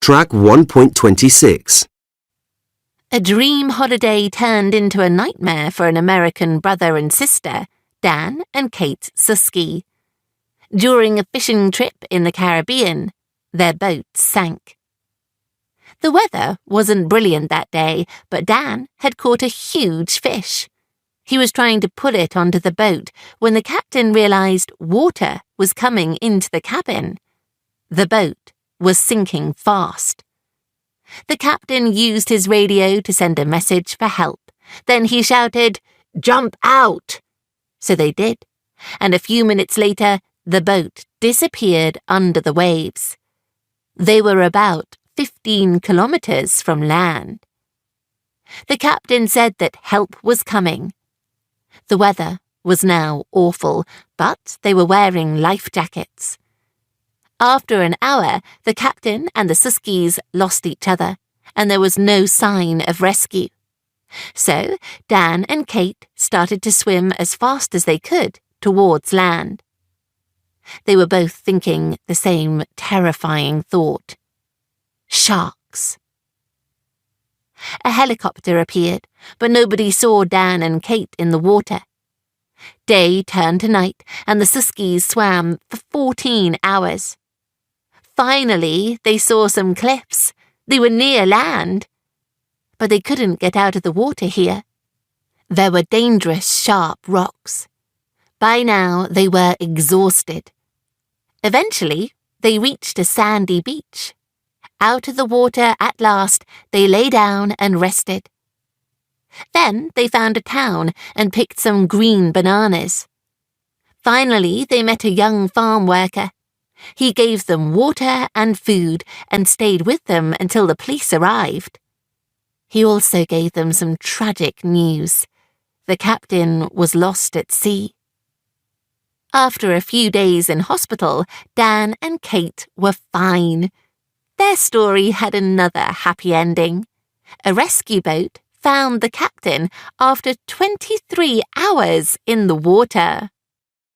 Track 1.26. A dream holiday turned into a nightmare for an American brother and sister, Dan and Kate Susky. During a fishing trip in the Caribbean, their boat sank. The weather wasn't brilliant that day, but Dan had caught a huge fish. He was trying to pull it onto the boat when the captain realized water was coming into the cabin. The boat was sinking fast. The captain used his radio to send a message for help. Then he shouted, "Jump out!" So they did, and a few minutes later, the boat disappeared under the waves. They were about 15 kilometers from land. The captain said that help was coming. The weather was now awful, but they were wearing life jackets. After an hour, the captain and the Suskys lost each other, and there was no sign of rescue. So Dan and Kate started to swim as fast as they could towards land. They were both thinking the same terrifying thought. Sharks. A helicopter appeared, but nobody saw Dan and Kate in the water. Day turned to night, and the Suskys swam for 14 hours. Finally, they saw some cliffs. They were near land. But they couldn't get out of the water here. There were dangerous, sharp rocks. By now, they were exhausted. Eventually, they reached a sandy beach. Out of the water at last, they lay down and rested. Then they found a town and picked some green bananas. Finally, they met a young farm worker. He gave them water and food and stayed with them until the police arrived. He also gave them some tragic news. The captain was lost at sea. After a few days in hospital, Dan and Kate were fine. Their story had another happy ending. A rescue boat found the captain after 23 hours in the water.